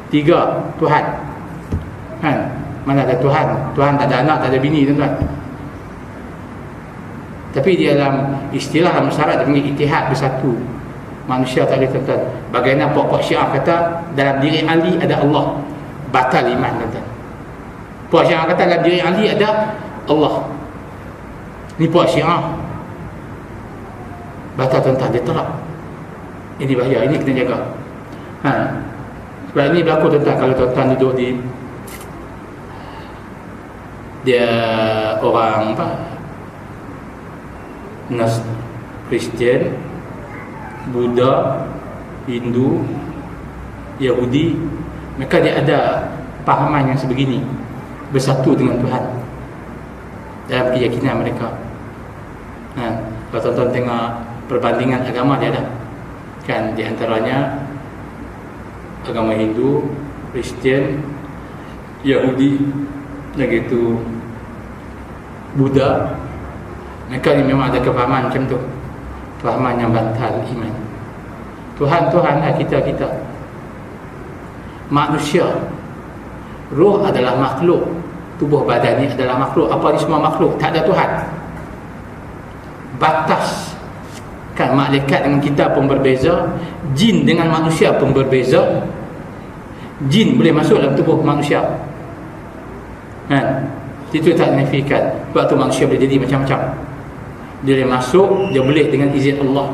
3 Tuhan, kan. Mana ada Tuhan? Tuhan tak ada anak, tak ada bini, tuan-tuan. Tapi di dalam istilah dalam syarat dia panggil ittihad, bersatu. Manusia tak boleh, tuan-tuan. Bagaimana pokok Syiah kata dalam diri Ali ada Allah, batal iman, tuan-tuan. Pokok Syiah kata dalam diri Ali ada Allah. Ni pokok Syiah, batal, tuan-tuan. Dia tolak. Ini bahaya, ini kena jaga. Sebab ini berlaku, tuan-tuan. Kalau tuan-tuan duduk di, dia orang apa, Kristian, Buddha, Hindu, Yahudi, mereka dia ada pahaman yang sebegini, bersatu dengan Tuhan dalam keyakinan mereka. Kalau tuan-tuan tengok perbandingan agama dia ada, kan, di antaranya agama Hindu, Kristian, Yahudi, lagi itu Buddha. Mereka ni memang ada kefahaman macam tu, kefahaman yang bantal iman. Tuhan-Tuhan kita. Manusia, roh adalah makhluk, tubuh badan ni adalah makhluk. Apa ni semua makhluk, tak ada Tuhan. Batas, kan, malaikat dengan kita pun berbeza, jin dengan manusia pun berbeza. Jin boleh masuk dalam tubuh manusia. Kan? Itu tak signifikan. Sebab tu manusia boleh jadi macam-macam. Dia boleh masuk, dia boleh dengan izin Allah.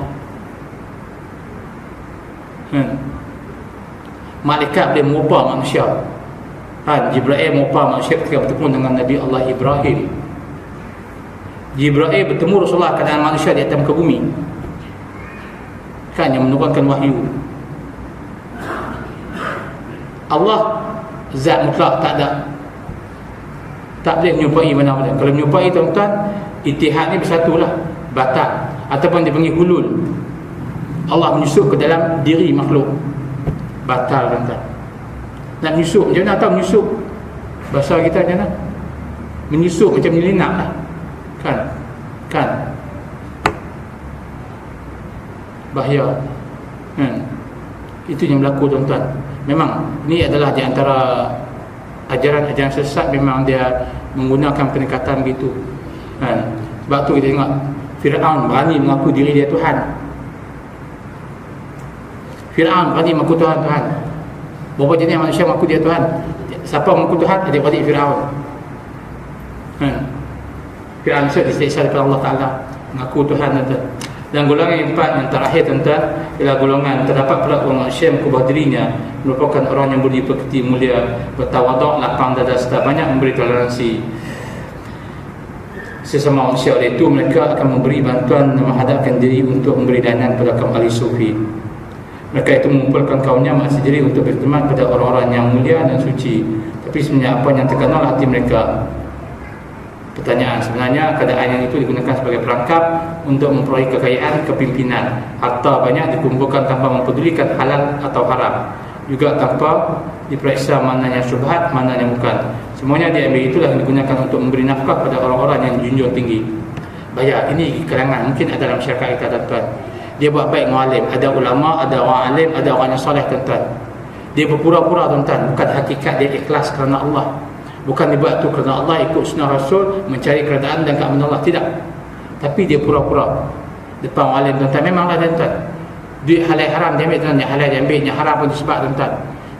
Malaikat boleh merupa manusia. Jibril merupa manusia ketika bertemu dengan Nabi Allah Ibrahim. Jibril bertemu Rasulullah keadaan manusia di atas muka bumi, kan, yang menurunkan wahyu. Allah zat mutlak, tak boleh menyupai mana-mana. Kalau menyupai, tuan-tuan, itihad ni bersatulah, batal, ataupun dipanggil hulul. Allah menyusup ke dalam diri makhluk, batal, tuan-tuan. Nak menyusup macam mana? Tahu menyusup bahasa kita macam mana? Menyusup macam menyelinap lah, kan bahaya. Itu yang berlaku, tuan-tuan. Memang ni adalah di antara ajaran-ajaran sesat. Memang dia menggunakan pendekatan begitu, kan. Sebab tu kita tengok Fir'aun berani mengaku diri dia Tuhan. Fir'aun berani mengaku Tuhan. Berapa jenis manusia mengaku dia Tuhan? Siapa mengaku Tuhan? Adik-adik Fir'aun. Fir'aun disiksa daripada Allah Ta'ala, mengaku Tuhan. Dan golongan yang empat, yang terakhir, tuan-tuan, ialah golongan terdapat pula orang manusia yang mengubah dirinya merupakan orang yang budi pekerti, mulia, bertawaduk, lapang dada, serta banyak memberi toleransi sesama manusia. Oleh itu mereka akan memberi bantuan dan menghadapkan diri untuk memberi dana pada kaum ahli sufi. Mereka itu mengumpulkan kaumnya maksud diri untuk berteman pada orang-orang yang mulia dan suci. Tapi sebenarnya apa yang terkenal hati mereka? Pertanyaan, sebenarnya keadaan yang itu digunakan sebagai perangkap untuk memperoleh kekayaan, kepimpinan. Harta banyak dikumpulkan tanpa mempedulikan halal atau haram, juga tanpa diperiksa mana yang syubhat, mana yang bukan. Semuanya diambil itulah yang digunakan untuk memberi nafkah pada orang-orang yang junjung tinggi. Bayar, ini kalangan mungkin ada dalam masyarakat kita, tuan-tuan. Dia buat baik mualim, ada ulama, ada orang alim, ada orang yang soleh, tuan-tuan. Dia berpura-pura, tuan-tuan, bukan hakikat dia ikhlas kerana Allah. Bukan dibuat tu kerana Allah, ikut sunnah Rasul, mencari keredaan dan keamanan Allah, tidak. Tapi dia pura-pura depan orang alim, tuan-tuan. Memanglah, tuan-tuan, duit halal haram dia ambil, tuan-tuan. Yang halal dia ambil, yang haram pun disebab, tuan-tuan.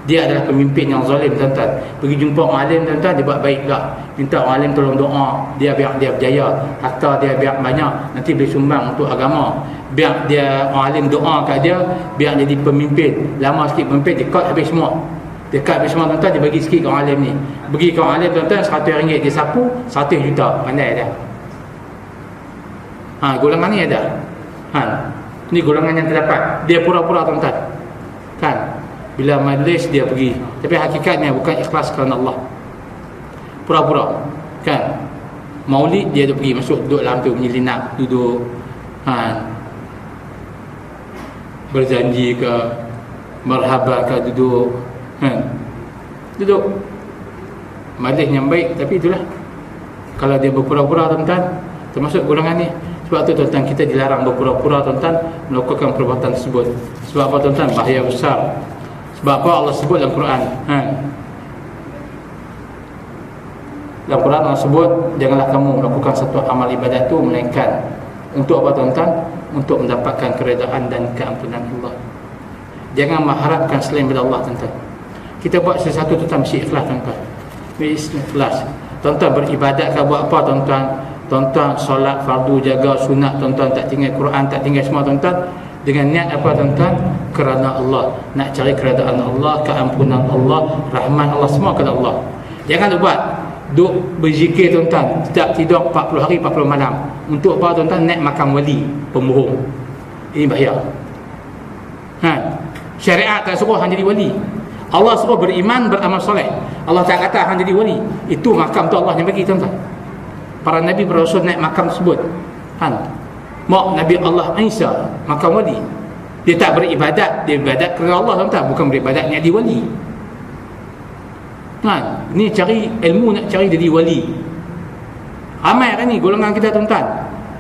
Dia adalah pemimpin yang zalim, tuan-tuan. Pergi jumpa orang alim, tuan-tuan, dia buat baik pula. Minta orang alim tolong doa, dia biar dia berjaya, harta dia biar banyak, nanti boleh sumbang untuk agama. Biar dia, orang alim doa kat dia, biar jadi pemimpin. Lama sikit pemimpin, dia cut habis semua. Dekat habis semua, tuan-tuan, dia bagi sikit ke orang alim ni. Bagi ke orang alim, tuan-tuan, RM100 dia sapu, 100 juta. Pandai dah. Golongan ni ada. Ni golongan yang terdapat. Dia pura-pura, tuan-tuan, kan. Bila majlis dia pergi, tapi hakikatnya bukan ikhlas kerana Allah. Pura-pura, kan. Maulid dia pergi, masuk duduk dalam tu, menyelinap, duduk, berjanji ke, marhaba ke, duduk, duduk. Majlis yang baik, tapi itulah, kalau dia berpura-pura, tuan-tuan, termasuk golongan ni. Sebab tu, tuan-tuan, kita dilarang berpura-pura, tuan-tuan, melakukan perbuatan tersebut. Sebab apa, tuan-tuan? Bahaya besar. Sebab apa Allah sebut dalam Quran? Dalam Quran Allah sebut, janganlah kamu melakukan satu amal ibadat tu melainkan untuk apa, tuan-tuan? Untuk mendapatkan keredaan dan keampunan Allah. Jangan mengharapkan selain daripada Allah, tuan-tuan. Kita buat sesuatu, tuan-tuan, mesti ikhlas, tuan-tuan. Mesti ikhlas. Tuan-tuan beribadat ke buat apa, tuan-tuan? Tuan-tuan solat fardu, jaga sunat, tuan-tuan, tak tinggal Quran, tak tinggal semua, tuan-tuan, dengan niat apa, tuan-tuan? Kerana Allah. Nak cari keredaan Allah, keampunan Allah, rahman Allah, semua kerana Allah. Jangan buat duk berzikir, tuan-tuan, setiap tidur 40 hari 40 malam. Untuk apa, tuan-tuan? Nak makan wali, pembohong. Ini bahaya. Syariat tak suruh hang jadi wali. Allah suruh beriman, beramal soleh. Allah tak kata hang jadi wali. Itu makam tu Allah yang bagi, tuan-tuan. Para Nabi berasul naik makam tersebut. Mak Nabi Allah Isa, makam wali. Dia tak beribadat, dia beribadat kerana Allah, tuan-tuan, bukan beribadat nak jadi wali. Ni cari ilmu, nak cari jadi wali. Ramai kan ni golongan kita, tuan-tuan.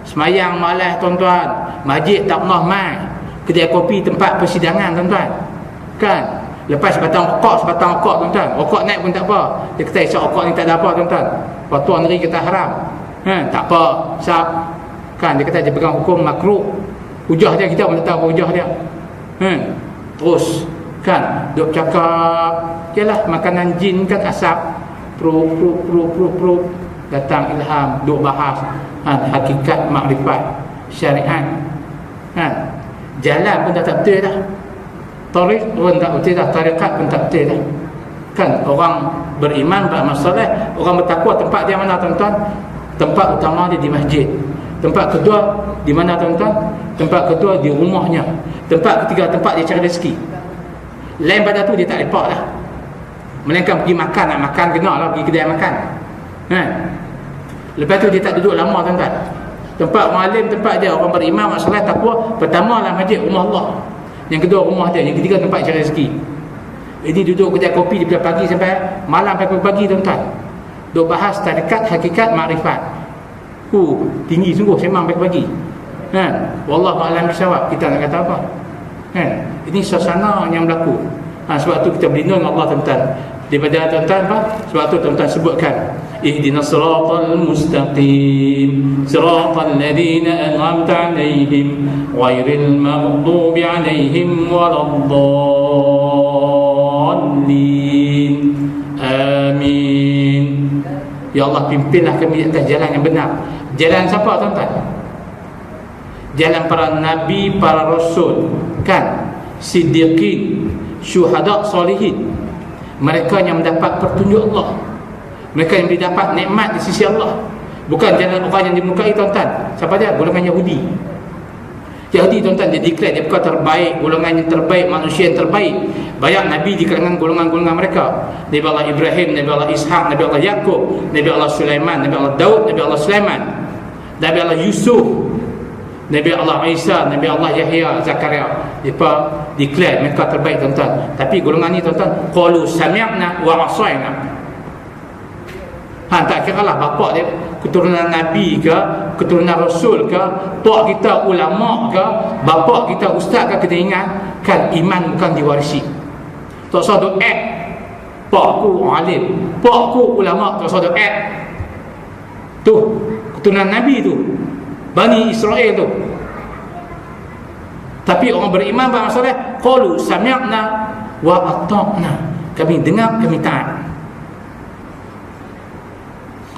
Semayang malas, tuan-tuan. Masjid tak pernah mai. Kedai kopi, tempat persidangan, tuan-tuan. Kan? Lepas sebatang rokok, tuan-tuan. Rokok naik pun tak apa. Dia kata isap rokok ni tak ada apa, tuan-tuan. Fatwa negeri kata haram. Tak apa, sab. Kan, dia kata dia pegang hukum makruh. Hujah dia, kita pun tak tahu hujah dia. Terus, kan, duk cakap Yalah, makanan jin kan asap, pro datang ilham, duk bahas hakikat makrifat syariat. Jalan pun tak betul dah, tarik pun tak betul dah, tarikat pun tak betul dah. Kan orang beriman, beramal soleh, orang bertakwa, tempat dia mana tuan-tuan? Tempat utama dia di masjid. Tempat kedua di mana tuan-tuan? Tempat kedua di rumahnya. Tempat ketiga tempat dia cari rezeki. Lain pada tu dia tak lepak dah. Melainkan pergi makan, nak makan kena lah, pergi kedai makan. Lepas tu dia tak duduk lama tuan-tuan. Tempat malim, tempat dia orang beriman, masalah takwa. Pertama lah masjid, rumah Allah. Yang kedua rumah dia, yang ketiga tempat cari rezeki. Ini duduk kedai kopi daripada pagi sampai malam, sampai pagi tuan-tuan. Duk bahas tarikat, hakikat, makrifat. Tinggi sungguh sembang pagi-pagi. Wallahu a'lam bisawab. Kita nak kata apa? Ini suasana yang berlaku. Sebab tu kita berlindung dengan Allah tuan-tuan. Daripada tuan-tuan apa? Sebab tu tuan-tuan sebutkan, ihdinas siratal mustaqim, siratal ladzina an'amta 'alaihim ghairil maghdubi 'alaihim waladdallin. Amin. Ya Allah, pimpinlah kami atas jalan yang benar. Jalan siapa tuan-tuan? Jalan para nabi, para rasul, kan? Siddiqin, syuhada, solihin. Mereka yang mendapat petunjuk Allah, mereka yang mendapat nikmat di sisi Allah. Bukan jalan orang yang dimukai tuan-tuan. Siapa dia? Golongan Yahudi. Yahudi tuan-tuan, dia declare dia bukan terbaik, golongan yang terbaik, manusia yang terbaik. Banyak Nabi di kalangan golongan-golongan mereka. Nabi Allah Ibrahim, Nabi Allah Ishaq, Nabi Allah Yaqub, Nabi Allah Sulaiman, Nabi Allah Daud, Nabi Allah Sulaiman, Nabi Allah Yusuf, Nabi Allah Isa, Nabi Allah Yahya, Zakaria. Mereka declare mereka terbaik tuan-tuan. Tapi golongan ni tuan-tuan, qalu sami'na wa asayna. Tak kira lah bapak dia keturunan Nabi ke, keturunan Rasul ke, tok kita ulama ke, bapak kita ustaz ke, kita ingat kan iman bukan diwarisi. Tak usah doa pak ku alim, pak ku ulama, tak usah doa. Tu keturunan Nabi tu, Bani Israel tu. Tapi orang beriman bermasalah, qalu sami'na wa ata'na. Kami dengar, kami taat.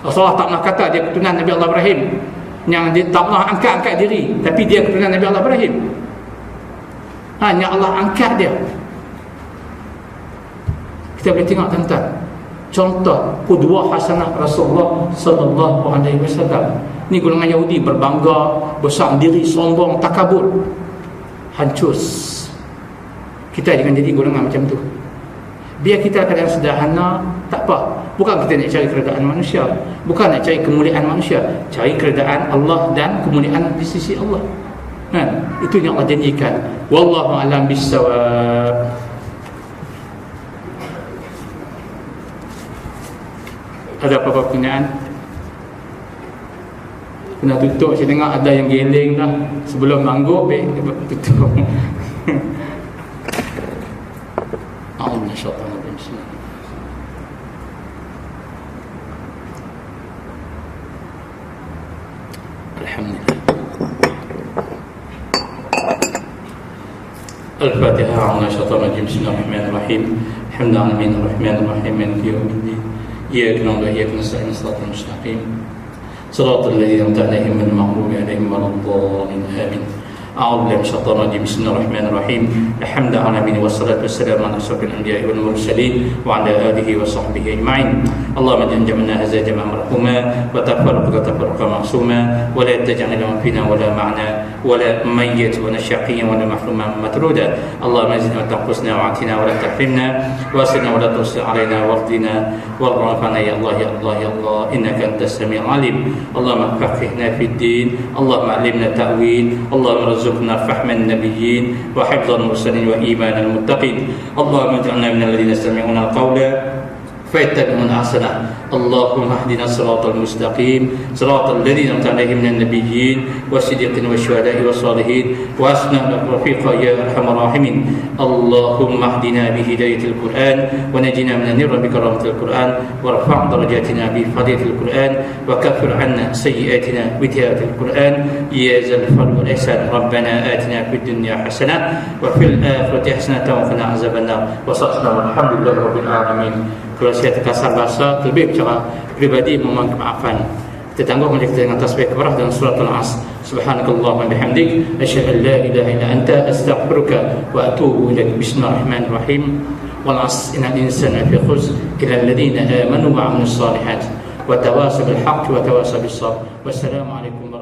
Rasulullah tak pernah kata dia keturunan Nabi Allah Ibrahim, yang dia tak pernah angkat diri, tapi dia keturunan Nabi Allah Ibrahim. Hanya Allah angkat dia. Kita boleh tengok tuan-tuan, contoh qudwah hasanah Rasulullah sallallahu alaihi wasallam. Ni golongan Yahudi berbangga, besar diri, sombong, takabur, hancur. Kita jangan jadi golongan macam tu. Biar kita keadaan sederhana, tak apa. Bukan kita nak cari keredaan manusia, bukan nak cari kemuliaan manusia, cari keredaan Allah dan kemuliaan di sisi Allah. Itu yang Allah janjikan. Wallahu a'lam bissawab. Ada apa-apa pertanyaan? Kena tutup, saya dengar ada yang geleng dah sebelum mangguk, tutup. Alhamdulillah. Al-Fatihah. A'udzu billahi minasyaitonir rajim. Bismillahirrahmanirrahim. Alhamdulillahi rahmanir rahim, maliki yaumiddin. Iyyaka na'budu wa iyyaka nasta'in, shiratal mustaqim, shiratal ladzina an'amta 'alaihim ghairil maghdubi 'alaihim waladdallin. Amin. أعوذ بالله من الشيطان الرجيم. بسم الله الرحمن الرحيم. الحمد لله العالمين والصلاة والسلام على أشرف الأنبياء والمرسلين وعلى آله وصحبه أجمعين. اللهم اجعل جمعنا هذا جمعا مرحوما وتفرقنا تفرقا معصوما ولا تجعل لنا فينا ولا معنا ولا ميت ولا شقيا ولا محروما مطرودا. اللهم زدنا وتنقصنا وعاتنا ولا تحرمنا واسرنا ولا ترسل علينا واغفنا وارحمنا يا الله يا الله يا الله إنك أنت السميع العليم. اللهم فقهنا في الدين، اللهم علمنا التأويل، اللهم ارزقنا فهم النبيين وحفظ المرسلين وإيمان المتقين. اللهم اجعلنا من الذين يستمعون القول فيتبعون أحسنه. اللهم اهدنا الصراط المستقيم صراط الذين أنعمت عليهم من النبيين والصديقين والشهداء والصالحين وحسن رفيقا يا أرحم الراحمين. اللهم اهدنا بهداية القرآن ونجنا من النار بكرامة القرآن وارفع درجاتنا بفضيلة القرآن وكفر عنا سيئاتنا بتلاوة القرآن يا ذا الفضل والإحسان. ربنا آتنا في الدنيا حسنة وفي الآخرة حسنة وقنا عذاب النار. والحمد لله رب العالمين. Kalau saya terkasar bahasa, terlebih secara pribadi memohon kemaafan. Kita tangguh menjadi dengan tasbih kafarah dan surat Al-Asr. Subhanakallahumma bihamdik, asyhadu an la ilaha illa anta, astaghfiruka wa atubu ilaik. Bismillahirrahmanirrahim. Wal 'asr innal insana lafi khusr illa alladhina amanu wa 'amilus shalihat wa tawasaw bil haqqi wa tawasaw bis sabr. Wassalamu alaikum.